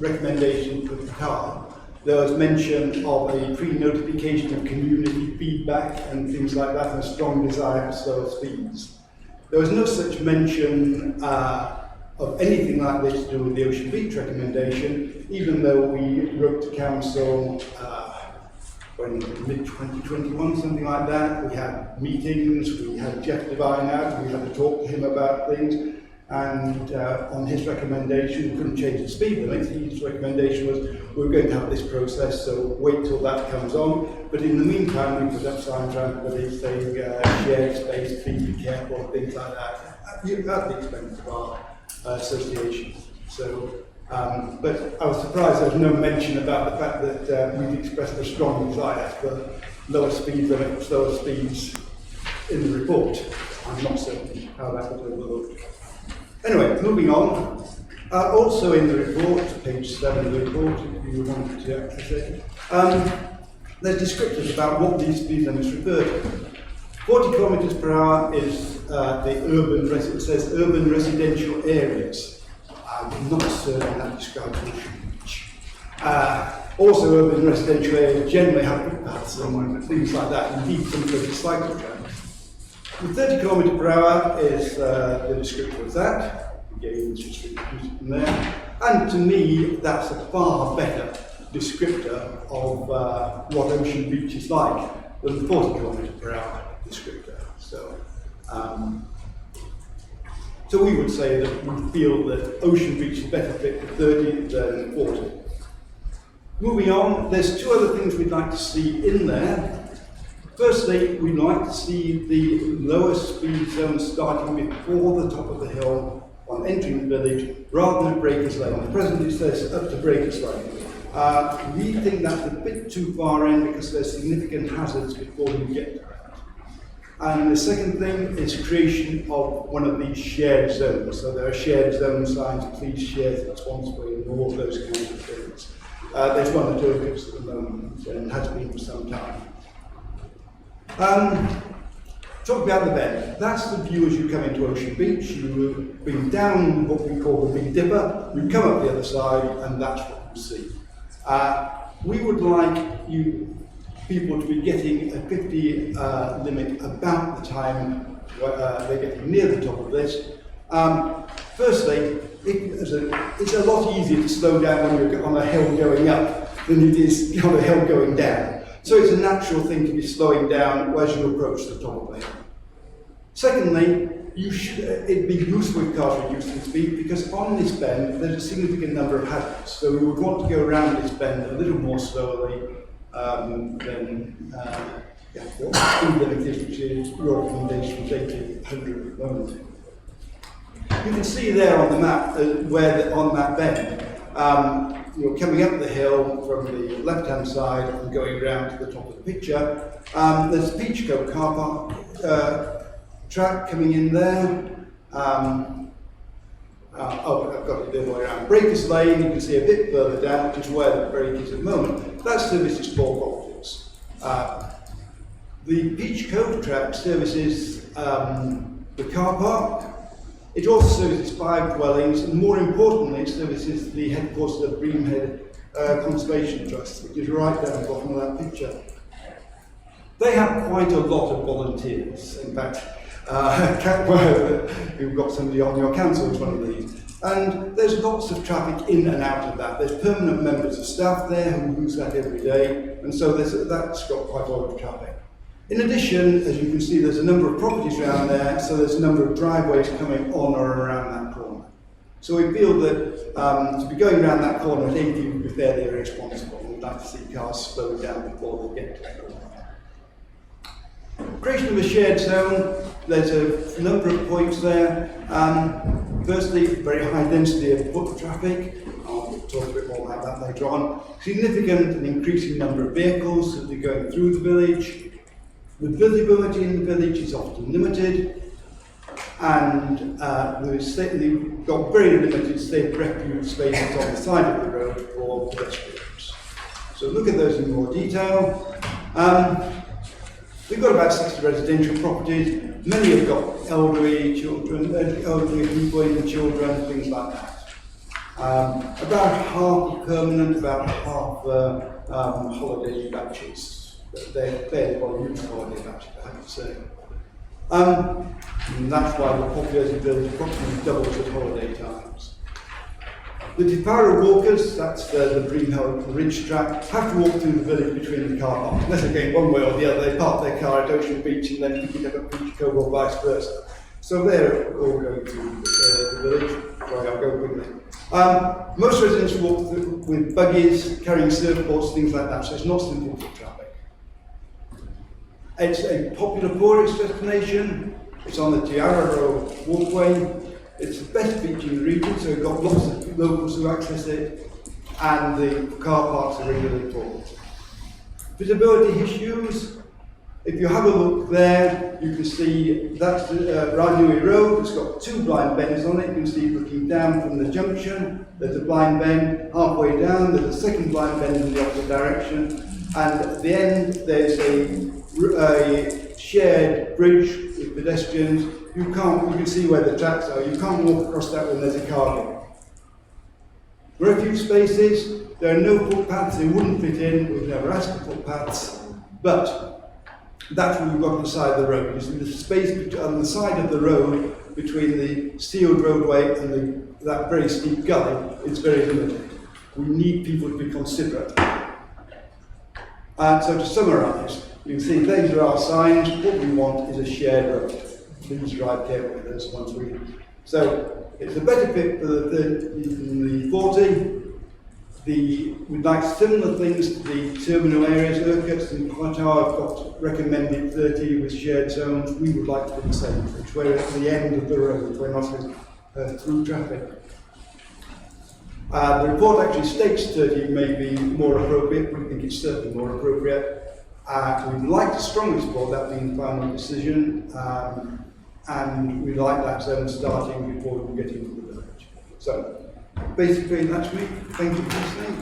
recommendation for the car, there was mention of a pre-notification of community feedback and things like that, and a strong desire for slower speeds. There was no such mention of anything like this to do with the Ocean Beach recommendation, even though we wrote to council when mid-2021, something like that. We had meetings, we had Jeff Devine out, we had to talk to him about things, and on his recommendation, we couldn't change the speed limit. His recommendation was, we're going to have this process, so wait till that comes on. But in the meantime, we put up signs around the village saying, shared space, please be careful, things like that, at the expense of our Association. So, but I was surprised there was no mention about the fact that we've expressed a strong desire for lower speed limits, slower speeds in the report. I'm not certain how that was overlooked. Anyway, moving on. Also in the report, page 7 of the report, if you wanted to access it, there's descriptors about what these speed limits refer to. 40 kilometres per hour is the urban, it says urban residential areas. I'm not certain that describes Ocean Beach. Also, urban residential areas generally have footpaths and things like that, indeed some of the cycle tracks. The 30 kilometres per hour is the descriptor of that. Again, it's just reproduced from there. And to me, that's a far better descriptor of what Ocean Beach is like than the 40 kilometres per hour descriptor. So, so we would say that we feel that Ocean Beach is better fit for 30 than 40. Moving on, there's two other things we'd like to see in there. Firstly, we'd like to see the lower speed zone starting before the top of the hill on entering the village, rather than Breakers Lane. At present it says up to Breakers Lane. We think that's a bit too far in because there's significant hazards before you get to that. And the second thing is creation of one of these shared zones. So there are shared zone signs, please share responsibly, and all of those kinds of things. There's one at Urquhart at the moment and has been for some time. Talk about the bend. That's the view as you come into Ocean Beach. You've been down what we call the Big Dipper, you come up the other side, and that's what you see. We would like you people to be getting a 50 limit about the time they're getting near the top of this. Firstly, it's a lot easier to slow down when you're on a hill going up than it is on a hill going down. So it's a natural thing to be slowing down as you approach the top of the hill. Secondly, it'd be useful if cars reducing speed because on this bend there's a significant number of hazards. So we would want to go around this bend a little more slowly than the speed limit is, which is your recommendation was 80 to 100 at the moment. You can see there on the map on that bend. You're coming up the hill from the left-hand side and going around to the top of the picture. There's Peachco car park track coming in there. I've got it the other way around. Breakers Lane, you can see a bit further down, which is where the break is at the moment. That services 4 properties. The Peach Cove track services the car park. It also services 5 dwellings, and more importantly, it services the headquarters of Breamhead Conservation Trust, which is right down the bottom of that picture. They have quite a lot of volunteers. In fact, you've got somebody on your council who's one of these. And there's lots of traffic in and out of that. There's permanent members of staff there who use that every day, and so that's got quite a lot of traffic. In addition, as you can see, there's a number of properties around there, so there's a number of driveways coming on or around that corner. So we feel that to be going around that corner at 80 would be fairly irresponsible. We'd like to see cars slow down before they get to the corner. Creation of a shared zone, there's a number of points there. Firstly, very high density of foot traffic. I'll talk a bit more about that later on. Significant and increasing number of vehicles that are going through the village. The visibility in the village is often limited, and we've got very limited safe refuge spaces on the side of the road for pedestrians. So look at those in more detail. We've got about 60 residential properties. Many have got elderly children, elderly people in the children, things like that. About half permanent, about half holiday batches. They're fairly well used holiday batches, I have to say. And that's why the population village approximately doubles at holiday times. The Depara walkers, that's the Breamhill Ridge track, have to walk through the village between the car parks. Unless they're going one way or the other, they park their car at Ocean Beach and then pick it up at Peach Cove or vice versa. So they're all going through the village. Sorry, I'll go quickly. Most residents walk with buggies, carrying surfboards, things like that, so it's not simple foot traffic. It's a popular tourist destination. It's on the Tiara Road walkway. It's the best beach in the region, so we've got lots of locals who access it, and the car parks are regularly full. Visibility issues. If you have a look there, you can see that's Whangarei Road. It's got 2 blind bends on it. You can see looking down from the junction. There's a blind bend halfway down. There's a second blind bend in the opposite direction. And at the end, there's a shared bridge with pedestrians. You can see where the tracks are. You can't walk across that when there's a car here. Refuge spaces. There are no footpaths. They wouldn't fit in. We've never asked for footpaths. But that's what we've got on the side of the road. You see the space on the side of the road between the sealed roadway and that very steep gully is very limited. We need people to be considerate. And so to summarise, you can see these are our signs. What we want is a shared road. Please ride carefully with us once we. So it's a better fit for the 40. We'd like similar things to the terminal areas. Urquharts and Poitou have got recommended 30 with shared zones. We would like to do the same, which we're at the end of the road, we're not through traffic. The report actually states 30 may be more appropriate. We think it's certainly more appropriate. We'd like to strongly support that being the final decision, and we'd like that zone starting before we get into the village. So, basically, that's me. Thank you for listening.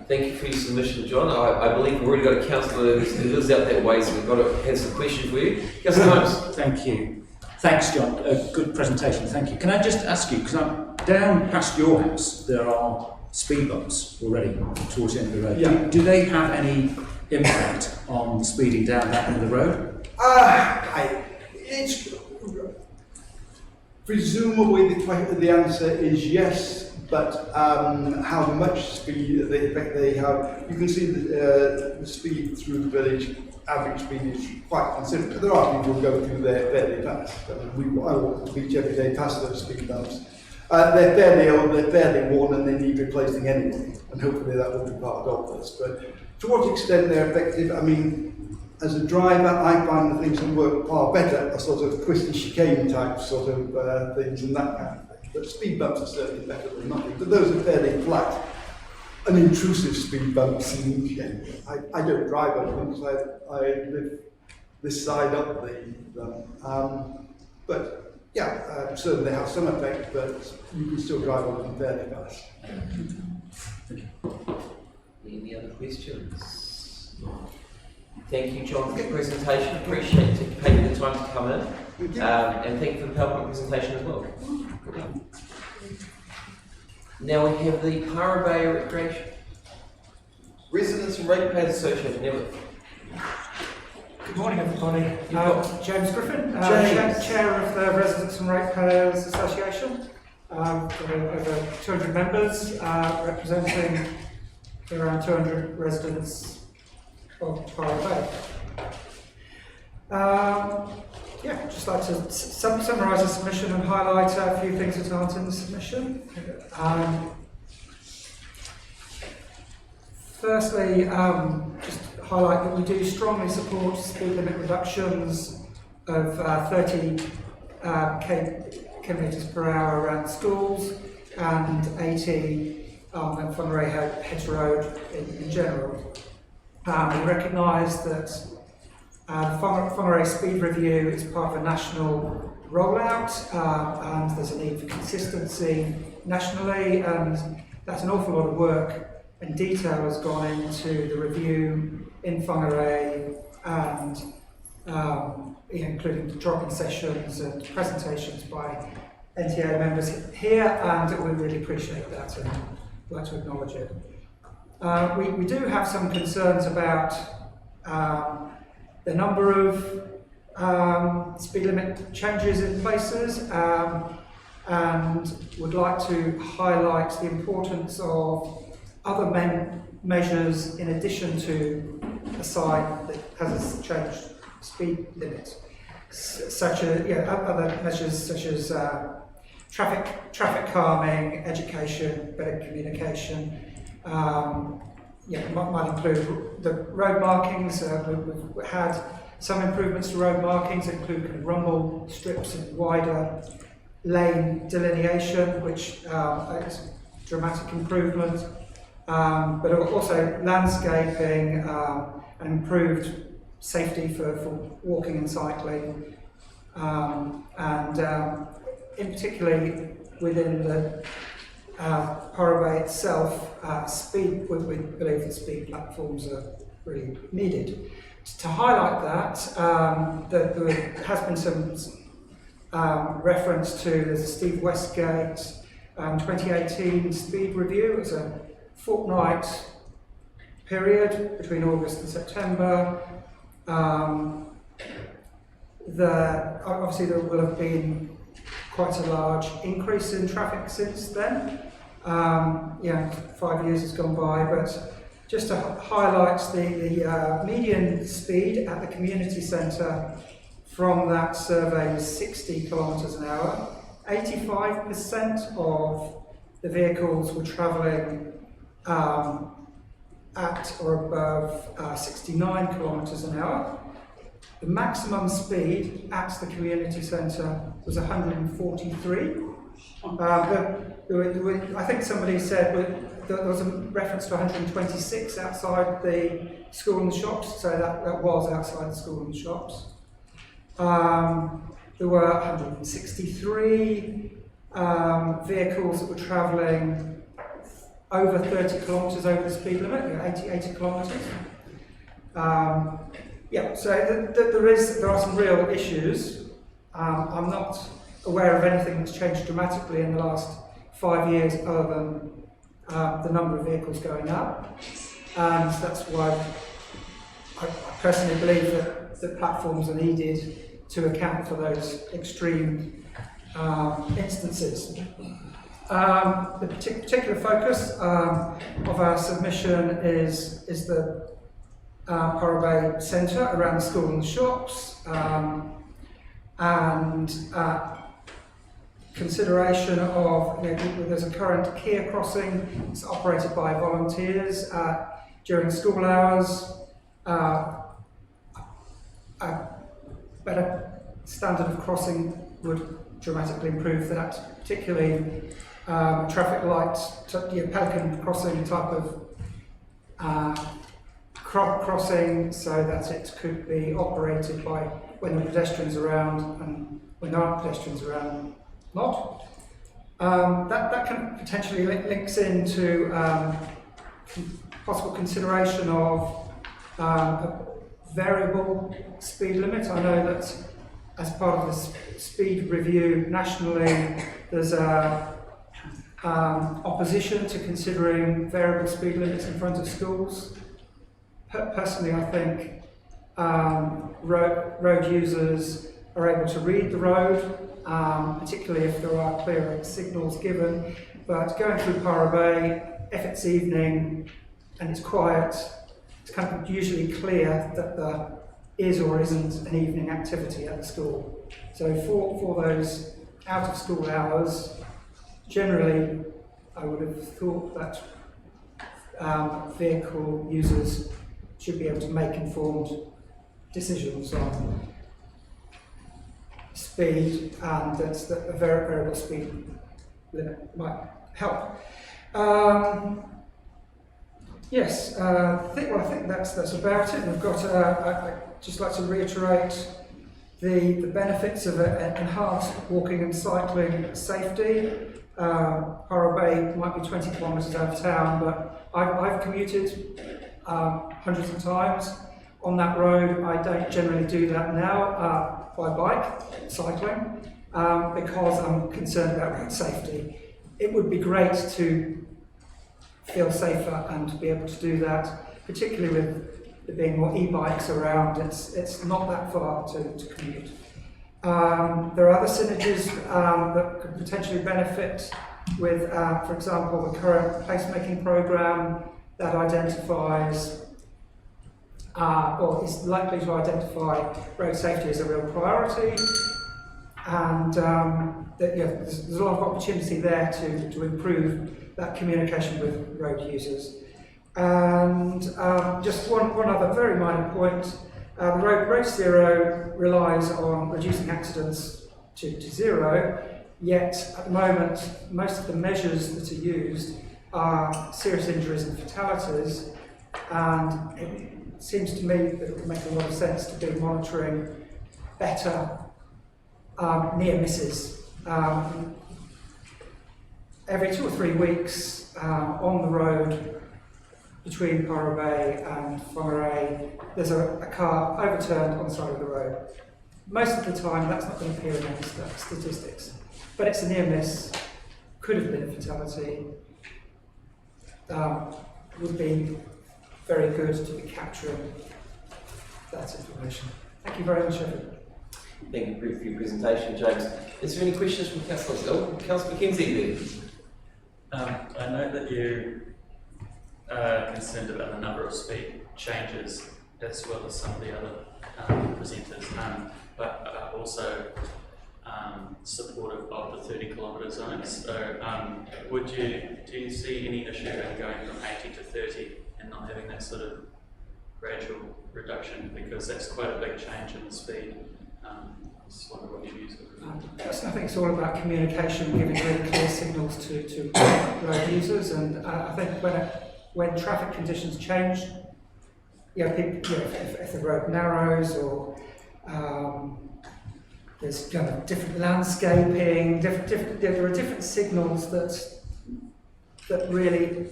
Thank you for your submission, John. I believe we've already got a councillor who lives out that way, so we've got to have some questions for you. Councillor Holmes. Thank you. Thanks, John. A good presentation. Thank you. Can I just ask you, because I'm down past your house, there are speed bumps already towards the end of the road. Yeah. Do they have any impact on the speeding down that end of the road? It's presumably the answer is yes, but how much speed they have, you can see the speed through the village, average speed is quite considerable. There are people who go through there fairly fast. I walk the beach every day past those speed bumps. They're fairly old, they're fairly worn, and they need replacing anyway, and hopefully that will be part of this. But to what extent they're effective, I mean, as a driver, I find the things that work far better are sort of twisty chicane type sort of things and that kind of thing. But speed bumps are certainly better than nothing. But those are fairly flat, unintrusive speed bumps. I don't drive on them because I live this side up them. But yeah, certainly they have some effect, but you can still drive on them fairly fast. Any other questions? Thank you, John, for the presentation. Appreciate you taking the time to come in. And thank you for the PowerPoint presentation as well. Now we have the Para Bay Recreation Residents and Ratepayers Association. Never. Good morning, everybody. James Griffin, James. Chair of the Residents and Ratepayers Association. Got over 200 members representing around 200 residents of Para Bay. Just like to summarise the submission and highlight a few things that aren't in the submission. Firstly, just highlight that we do strongly support speed limit reductions of 30 kilometres per hour around schools and 80 at Whangarei Heads Road in general. We recognise that the Whangarei Speed Review is part of a national rollout, and there's a need for consistency nationally, and that's an awful lot of work and detail has gone into the review in Whangarei, and including dropping sessions and presentations by NTA members here, and we really appreciate that and I'd like to acknowledge it. We do have some concerns about the number of speed limit changes in places, and would like to highlight the importance of other measures in addition to a sign that has a changed speed limit, such as other measures such as traffic calming, education, better communication. Might include the road markings. We've had Some improvements to road markings include kind of rumble strips and wider lane delineation, which is a dramatic improvement, but also landscaping and improved safety for walking and cycling, and in particularly within the Whangarei itself, we believe that speed platforms are really needed. To highlight that, there has been some reference to there's a Steve Westgate 2018 speed review. It's a fortnight period between August and September. Obviously there will have been quite a large increase in traffic since then. 5 years has gone by, but just to highlight the median speed at the community centre from that survey was 60 kilometres an hour. 85% of the vehicles were travelling at or above 69 kilometres an hour. The maximum speed at the community centre was 143. I think somebody said there was a reference to 126 outside the school and the shops, so that was outside the school and the shops. There were 163 vehicles that were travelling over 30 kilometres over the speed limit, 80 kilometres. So there are some real issues. I'm not aware of anything that's changed dramatically in the last 5 years other than the number of vehicles going up. And that's why I personally believe that platforms are needed to account for those extreme instances. The particular focus of our submission is the Whangarei Centre around the school and the shops, and consideration of, there's a current Kia crossing. It's operated by volunteers during school hours. A better standard of crossing would dramatically improve that, particularly traffic lights, pelican crossing type of crossing, so that it could be operated by when the pedestrians are around and when there aren't pedestrians around not. That can potentially links into possible consideration of a variable speed limit. I know that as part of the speed review nationally, there's opposition to considering variable speed limits in front of schools. Personally, I think road users are able to read the road, particularly if there are clear signals given. But going through Whangarei, if it's evening and it's quiet, it's kind of usually clear that there is or isn't an evening activity at the school. So for those out of school hours, generally I would have thought that vehicle users should be able to make informed decisions on speed, and that a variable speed limit might help. Yes, I think that's about it. We've got. I'd just like to reiterate the benefits of enhanced walking and cycling safety. Whangarei might be 20 kilometres out of town, but I've commuted hundreds of times on that road. I don't generally do that now by bike, cycling, because I'm concerned about road safety. It would be great to feel safer and to be able to do that, particularly with there being more e-bikes around. It's not that far to commute. There are other synergies that could potentially benefit with, for example, the current placemaking programme that identifies or is likely to identify road safety as a real priority, and there's a lot of opportunity there to improve that communication with road users. And just one other very minor point, The Road to Zero relies on reducing accidents to zero, yet at the moment most of the measures that are used are serious injuries and fatalities, and it seems to me that it would make a lot of sense to be monitoring better near misses. Every 2 or 3 weeks on the road between Whangarei and Whangarei, there's a car overturned on the side of the road. Most of the time that's not going to appear in any statistics, but it's a near miss, could have been a fatality, would be very good to be capturing that information. Thank you very much, everyone. Thank you for your presentation, James. Is there any questions from councillors? Oh, Councillor McKenzie there. I know that you are concerned about the number of speed changes as well as some of the other presenters, but are also supportive of the 30-kilometre zones. So, do you see any issue in going from 80 to 30 and not having that sort of gradual reduction, because that's quite a big change in the speed? Just wonder what your views are. I think it's all about communication, giving really clear signals to road users, and I think when traffic conditions change, if the road narrows or there's kind of different landscaping, there are different signals that really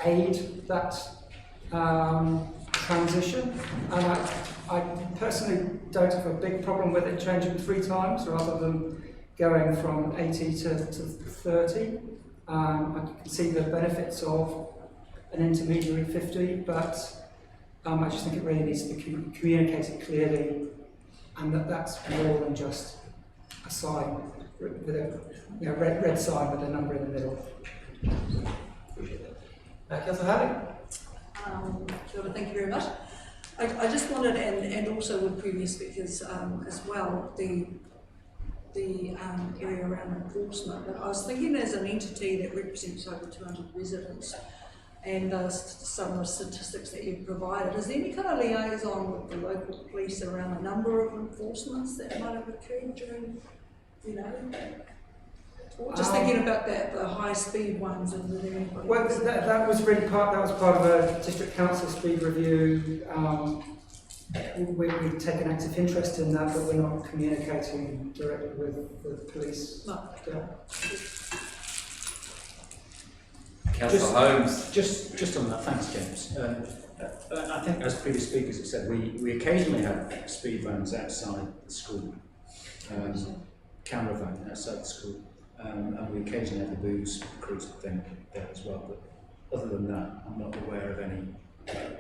aid that transition, and I personally don't have a big problem with it changing 3 times rather than going from 80 to 30. I can see the benefits of an intermediary 50, but I just think it really needs to be communicated clearly, and that's more than just a sign with a red sign with a number in the middle. Appreciate that. Councillor Harding. Sure, thank you very much. I just wanted, and also with previous speakers as well, the area around enforcement. But I was thinking as an entity that represents over 200 residents, and some of the statistics that you've provided, is there any kind of liaison with the local police around the number of enforcements that might have occurred during, just thinking about the high speed ones, and were there anybody? Well, that was really part of a district council speed review. We've taken active interest in that, but we're not communicating directly with the police. No. Councillor Holmes. Just on that, thanks, James. I think, as previous speakers have said, we occasionally have speed vans outside the school, camera van outside the school, and we occasionally have the booze cruise thing there as well. But other than that, I'm not aware of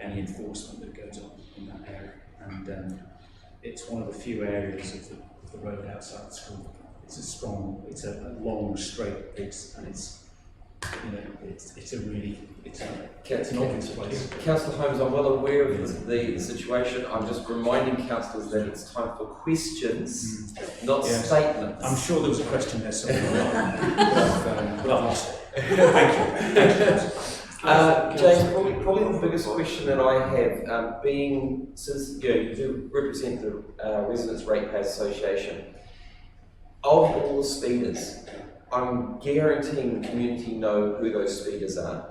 any enforcement that goes on in that area. And it's one of the few areas of the road outside the school. It's a long, straight piece, and it's an obvious place. Councillor Holmes, I'm well aware of the situation. I'm just reminding councillors that it's time for questions, not statements. I'm sure there was a question there somewhere, but I've lost it. Thank you. James, probably the biggest question that I have, being, since you do represent the Residents Ratepayers Association, of all the speeders, I'm guaranteeing the community know who those speeders are,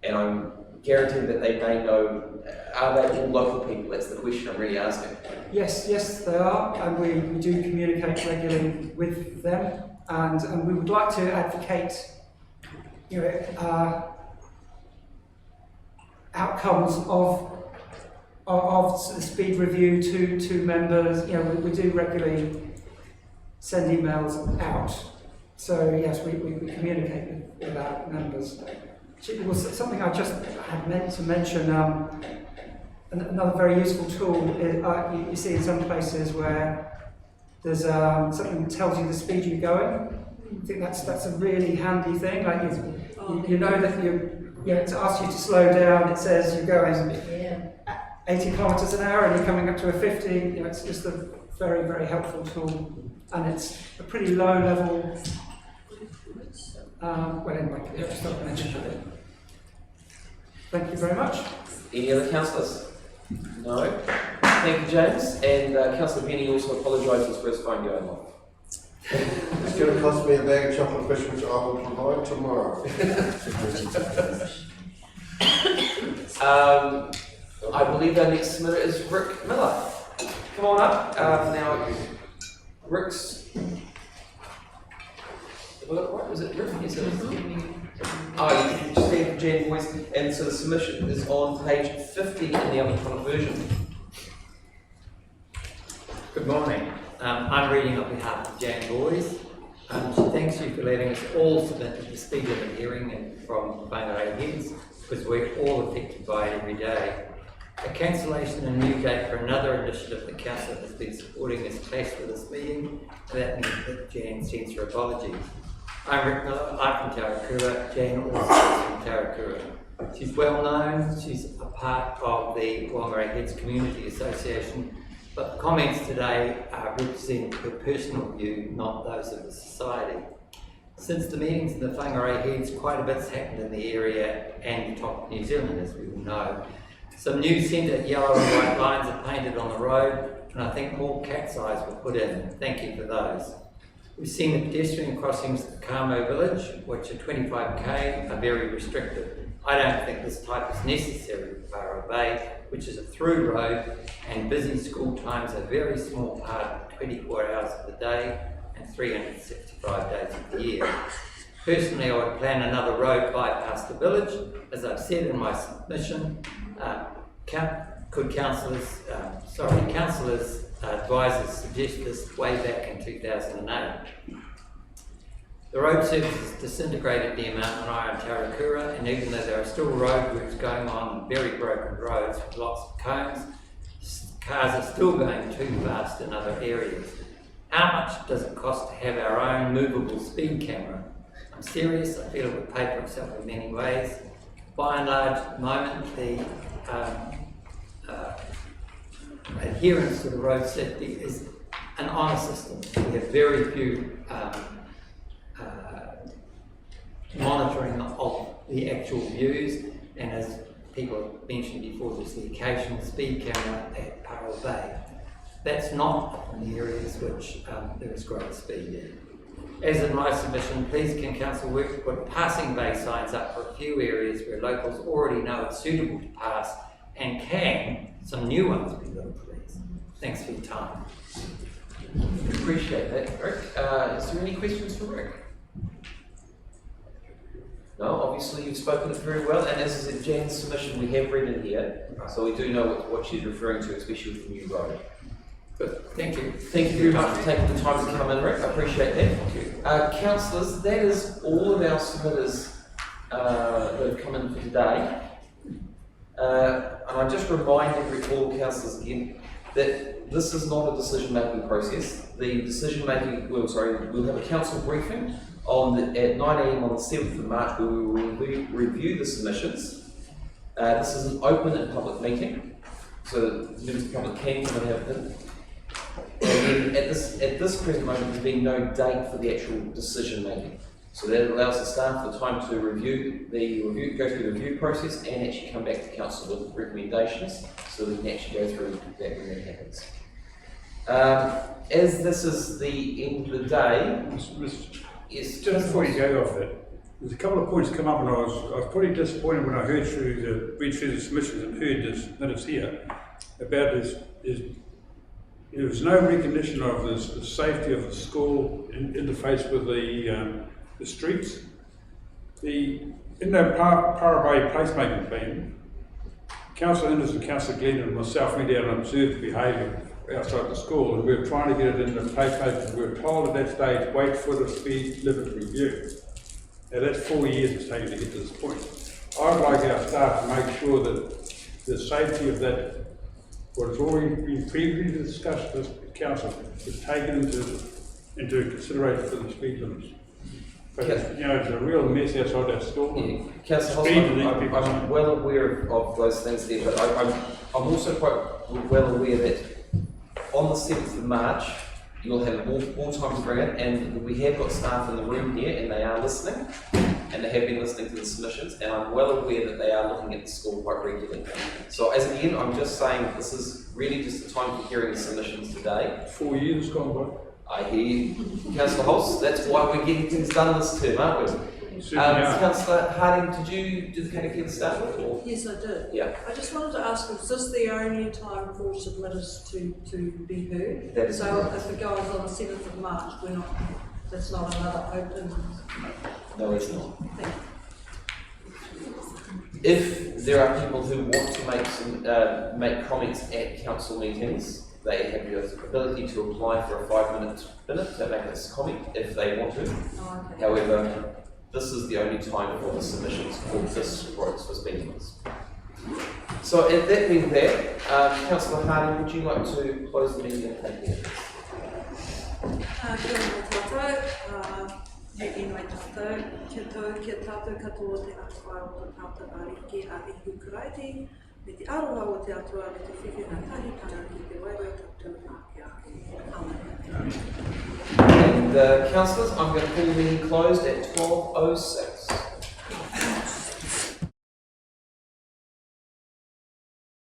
and I'm guaranteeing that they may know, are they all local people? That's the question I'm really asking. Yes, they are, and we do communicate regularly with them, and we would like to advocate, outcomes of the speed review to members. We do regularly send emails out. So yes, we communicate with our members. It was something I just had meant to mention. Another very useful tool is, you see in some places where there's something that tells you the speed you're going. I think that's a really handy thing. Like you know that to ask you to slow down, it says you're going 80 kilometres an hour and you're coming up to a 50. It's just a very, very helpful tool, and it's a pretty low level. Well, anyway, just not mentioned it. Thank you very much. Any other councillors? No? Thank you, James. And Councillor Penny also apologises for his phone going off. It's going to cost me a bag of chocolate fish, which I will provide tomorrow. I believe our next submitter is Rick Miller. Come on up. Now, Rick's. Have I got it right? Was it Rick? Yes, it is. Oh, you just stand for Jan Boys. And so the submission is on page 50 in the electronic version. Good morning. I'm reading on behalf of Jan Boys. She thanks you for letting us all submit the speed limit hearing from Whangarei Heads, because we're all affected by it every day. A cancellation and new date for another initiative the Council has been supporting has clashed with this meeting, and that means that Jan sends her apologies. I'm Rick Miller, I'm from Tarakura. Jan also is from Tarakura. She's well known, she's a part of the Whangarei Heads Community Association, but the comments today represent her personal view, not those of the society. Since the meetings in the Whangarei Heads, quite a bit's happened in the area and the top of New Zealand, as we all know. Some new centre yellow and white lines are painted on the road, and I think more cat's eyes were put in. Thank you for those. We've seen the pedestrian crossings at the Kamo village, which are 25k, are very restricted. I don't think this type is necessary for Whangarei Bay, which is a through road, and busy school times are a very small part of 24 hours of the day and 365 days of the year. Personally, I would plan another road bypass the village. As I've said in my submission, councillors advisors suggest this way back in 2008. The road service is disintegrated near Mount Marae and Tarakura, and even though there are still roadworks going on very broken roads with lots of cones, cars are still going too fast in other areas. How much does it cost to have our own movable speed camera? I'm serious, I feel it would pay for itself in many ways. By and large, at the moment, the adherence to the road safety is an honour system. We have very few monitoring of the actual views, and as people mentioned before, there's the occasional speed camera at Whangarei Bay. That's not in the areas which there is great speed in. As in my submission, please can Council work to put passing bay signs up for a few areas where locals already know it's suitable to pass, and can some new ones be built, please. Thanks for your time. Appreciate that, Rick. Is there any questions for Rick? No, obviously you've spoken it very well, and as I said, Jan's submission we have read in here, so we do know what she's referring to, especially with the new road. But thank you. Thank you very much for taking the time to come in, Rick. I appreciate that. Councillors, that is all of our submitters that have come in for today. And I just remind all councillors again that this is not a decision-making process. The decision-making, we'll have a council briefing at 9 AM on the 7th of March where we will review the submissions. This is an open and public meeting, so that members of the public can come and have them. And then at this present moment, there's been no date for the actual decision making. So that allows the staff the time to go through the review process and actually come back to council with recommendations, so we can actually go through that when that happens. As this is the end of the day, yes. Just before you go off that, there's a couple of points come up, and I was pretty disappointed when I read through the submissions and heard this minutes here about this. There was no recognition of the safety of the school interface with the streets. In the Whangarei placemaking plan, Councillor Anderson, Councillor Glenn and myself went out and observed the behaviour outside the school, and we were trying to get it in the placemaking. We were told at that stage, wait for the speed limit review. Now that's 4 years it's taken to get to this point. I'd like our staff to make sure that the safety of that, what has already been previously discussed with the council, is taken into consideration for the speed limits. But it's a real mess outside our school. Yeah. Councillor Hosmer, I'm well aware of those things there, but I'm also quite well aware that on the 7th of March, you'll have more time to bring it, and we have got staff in the room here, and they are listening. and they have been listening to the submissions, and I'm well aware that they are looking at the school quite regularly. So as again, I'm just saying that this is really just the time for hearing the submissions today. 4 years gone by. I hear you, Councillor Holst. That's why we're getting things done this term, aren't we? Councillor Harding, did you do the catechism to start with? Or? Yes, I did. Yeah. I just wanted to ask, is this the only time for submitters to be heard? That is so correct. if it goes on the 7th of March, that's not another open. No, it's not. Thank you. If there are people who want to make comments at council meetings, they have the ability to apply for a 5-minute to make a comment if they want to. Oh, okay. However, this is the only time for the submissions for this for speakers. So, that being that, Councillor Harding, would you like to close the meeting and take it? Kia ora tātou, e mai tātou, kia tātou katoa te atua o te tātou ariki a ihu kuraiti, me te aroha o te atua me te whiwhina tahitanga ki te wairua tātou ake ake. And councillors, I'm going to call the meeting closed at 12:06.